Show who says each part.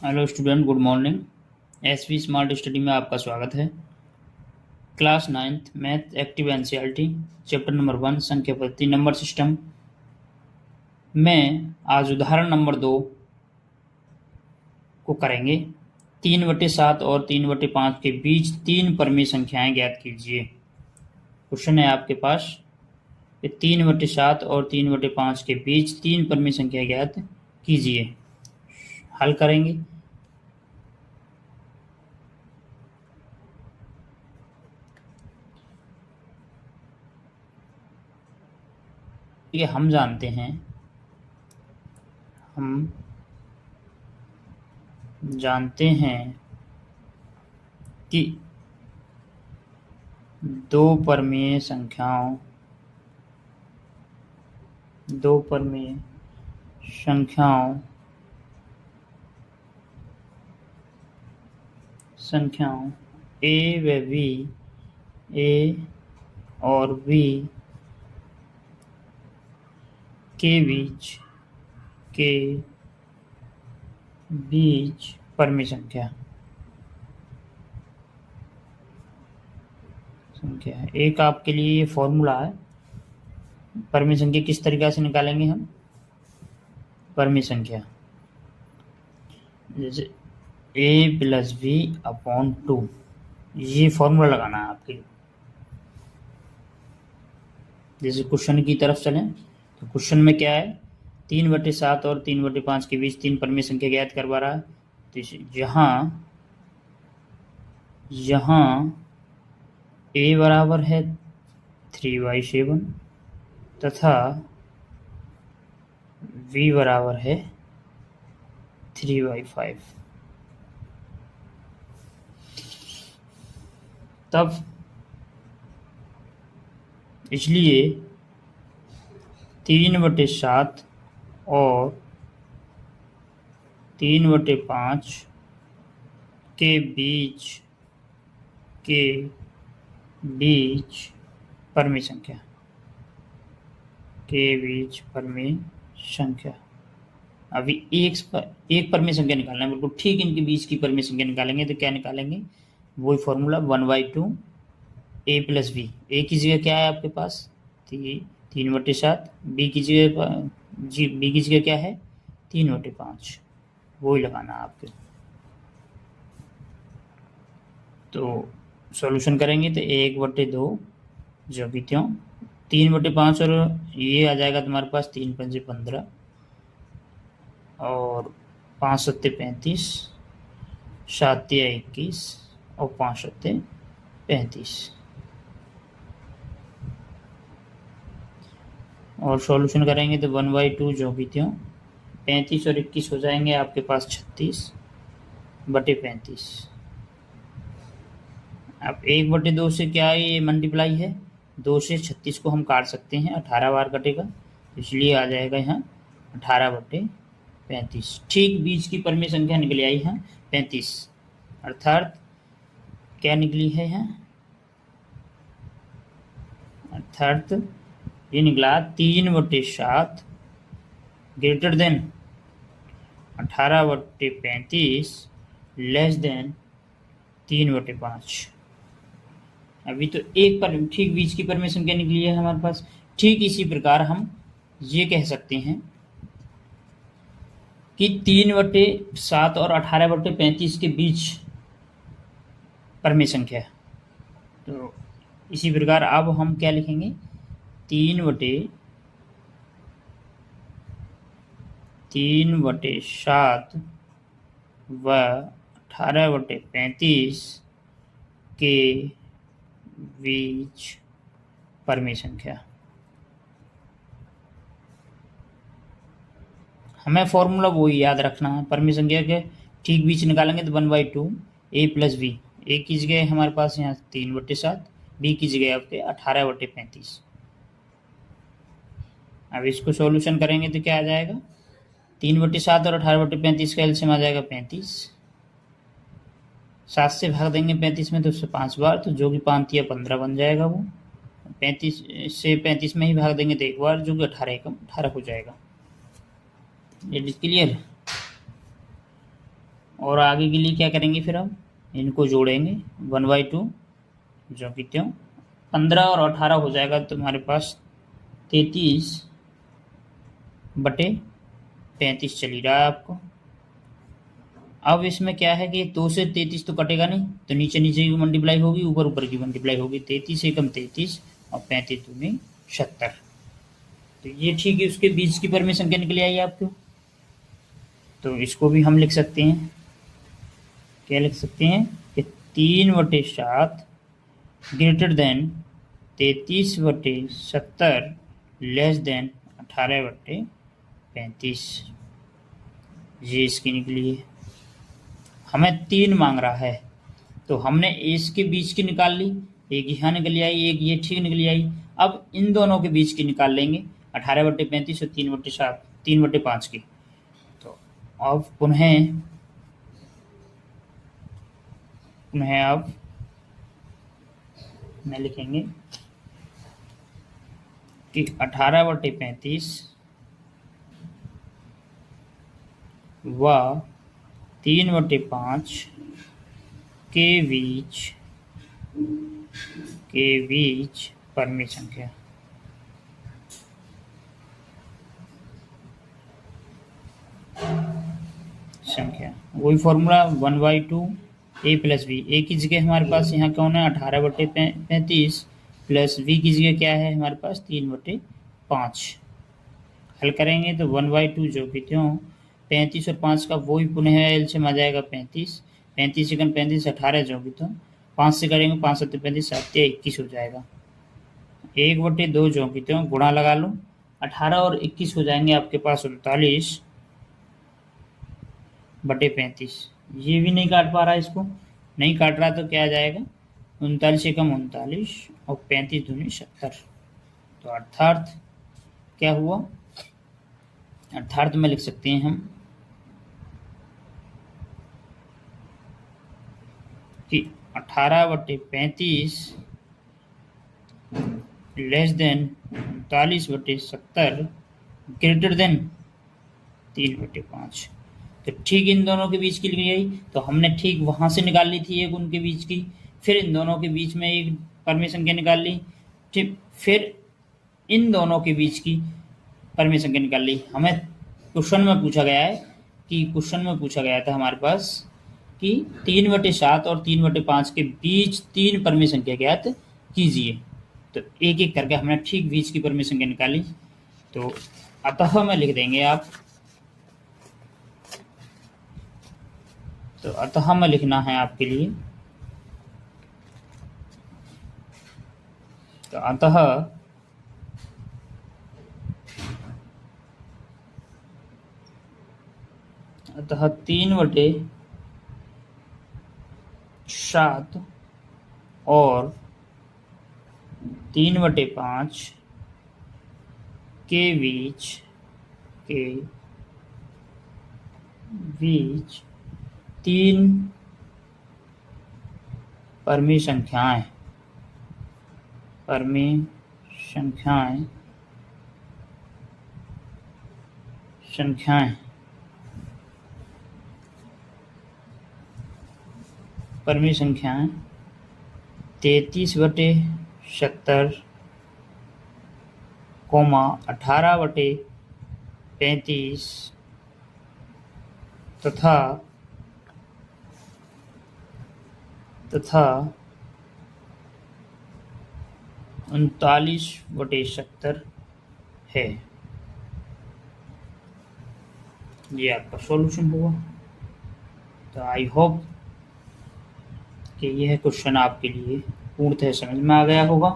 Speaker 1: Hello student, good morning. S V smart study में आपका स्वागत है। Class 9th math active NCERT chapter number 1 संख्या पद्धति नंबर सिस्टम में आज उदाहरण नंबर 2 को करेंगे। 3/7 और 3/5 के बीच 3 परमीय संख्याएं ज्ञात कीजिए। क्वेश्चन है आपके पास कि 3/7 और 3/5 के बीच 3 परमीय संख्या ज्ञात कीजिए। हल करेंगे। ये हम जानते हैं कि दो परमीय संख्याओं ए और बी के बीच परमीय संख्या है। एक आपके लिए ये फॉर्मूला है। परमीय संख्या किस तरीके से निकालेंगे हम? परमीय संख्या जैसे a + b/2, ये फॉर्मूला लगाना है आपके। जैसे क्वेश्चन की तरफ चलें तो क्वेश्चन में क्या है, 3/7 और 3/5 के बीच 3 परमीय संख्या ज्ञात करवा रहा है। तो यहाँ a बराबर है 3/7 तथा v बराबर है 3/5। तब इसलिए 3/7 और 3/5 के बीच परमीय संख्या अभी एक परमीय संख्या निकालना है। बिल्कुल ठीक इनके बीच की परमीय संख्या निकालेंगे तो क्या निकालेंगे? वही फॉर्मूला 1/2 a + b। a की जगह क्या है आपके पास? 3/7। b की जगह क्या है? 3/5। वही लगाना है आपके। तो सॉल्यूशन करेंगे तो 1/2 जो भी त्यों 3/5 और ये आ जाएगा तुम्हारे पास 3×5 = 15 और 5×7 = 35, 7 × 21 और 5×7 = 35। और सॉल्यूशन करेंगे तो 1/2 जो भी त्यों 35 और 21 हो जाएंगे आपके पास 36/35। अब 1/2 से क्या है, ये मल्टीप्लाई है। 2 से 36 को हम काट सकते हैं, 18 बार कटेगा, इसलिए आ जाएगा यहाँ 18/35। ठीक बीच की परमीय संख्या निकल आई है 35, अर्थात क्या निकली है यहाँ? अर्थात ये निकला 3/7 ग्रेटर देन 18/35 लेस देन 3/5। अभी तो एक पर ठीक बीच की परमीय संख्या निकली है हमारे पास। ठीक इसी प्रकार हम ये कह सकते हैं कि 3/7 और 18/35 के बीच परमीय संख्या है। तो इसी प्रकार अब हम क्या लिखेंगे? 3/7 व 18/35 के बीच परमीय संख्या। हमें फॉर्मूला वही याद रखना है। परमीय संख्या के ठीक बीच निकालेंगे तो 1/2 a + b। a की जगह हमारे पास यहाँ 3/7, b की जगह आपके 18/35। अब इसको सॉल्यूशन करेंगे तो क्या आ जाएगा? 3/7 और 18/35 का एलसीएम आ जाएगा 35। 7 से भाग देंगे 35 में तो उससे 5 बार, तो जो कि 5 या 15 बन जाएगा। वो 35 से 35 में ही भाग देंगे तो एक बार, जो कि 18 एकम 18 हो जाएगा। It is clear. और आगे के लिए क्या करेंगे फिर हम इनको जोड़ेंगे 1/2 जो कि त्यों 15 और 18 हो जाएगा तो हमारे पास 33/35 चल ही रहा है आपको। अब इसमें क्या है कि 2 से 33 तो कटेगा नहीं, तो नीचे नीचे की मल्टीप्लाई होगी, ऊपर ऊपर की मल्टीप्लाई होगी। 33 एकम 33 और 35 दूनी 70। तो ये ठीक है, उसके बीच की परमेशन क्या निकल आई आपको। तो इसको भी हम लिख सकते हैं, क्या लिख सकते हैं कि 3/7 ग्रेटर देन 33/70 लेस देन 18/35। ये इसकी निकली है। हमें 3 मांग रहा है, तो हमने इसके बीच की निकाल ली, एक यहाँ निकल आई, एक ये ठीक निकल आई। अब इन दोनों के बीच की निकाल लेंगे 18/35 और 3/7 3/5 की। तो अब पुनः अब मैं लिखेंगे कि 18/35 व 3/5 के बीच परमी संख्या वही फॉर्मूला 1/2 a प्लस बी। ए की जगह हमारे पास यहाँ कौन है 18/35 प्लस बी की जगह क्या है हमारे पास 3/5। हल करेंगे तो 1/2 जो कि क्यों 35 और 5 का वही पुनः एलसीएम आ जाएगा 35। 35 सेकंड 35 18 जो कि तो 5 से करेंगे 5 7 35 7 21 हो जाएगा। 1/2 जो कि तो गुणा लगा लो 18 और 21 हो जाएंगे आपके पास 39/35। ये भी नहीं काट पा रहा, इसको नहीं काट रहा तो क्या आ जाएगा 39 एकम 39 और 35 दूनी 70। तो अर्थात क्या हुआ, अर्थात में लिख सकते हैं हम कि 18/35 लेस देन 39/70 ग्रेटर देन 3/5। तो ठीक इन दोनों के बीच की लिखी गई, तो हमने ठीक वहां से निकाल ली थी एक उनके बीच की, फिर इन दोनों के बीच में एक परमेय संख्या निकाल ली, ठीक फिर इन दोनों के बीच की परमेय संख्या निकाल ली। हमें क्वेश्चन में पूछा गया है कि क्वेश्चन में पूछा गया था हमारे पास कि 3/7 और 3/5 के बीच 3 परमेय संख्या ज्ञात कीजिए। तो एक एक करके हमने ठीक बीच की परमेय संख्या निकाली। तो अतः में लिख देंगे आप, तो अतः में लिखना है आपके लिए, तो अतः 3/7 और 3/5 के बीच 3 परमेय संख्याएं परमेय संख्याएं 33/70 18/35 तथा 39/70 है। ये आपका सॉल्यूशन होगा। तो आई होप कि यह क्वेश्चन आपके लिए पूर्णतः समझ में आ गया होगा।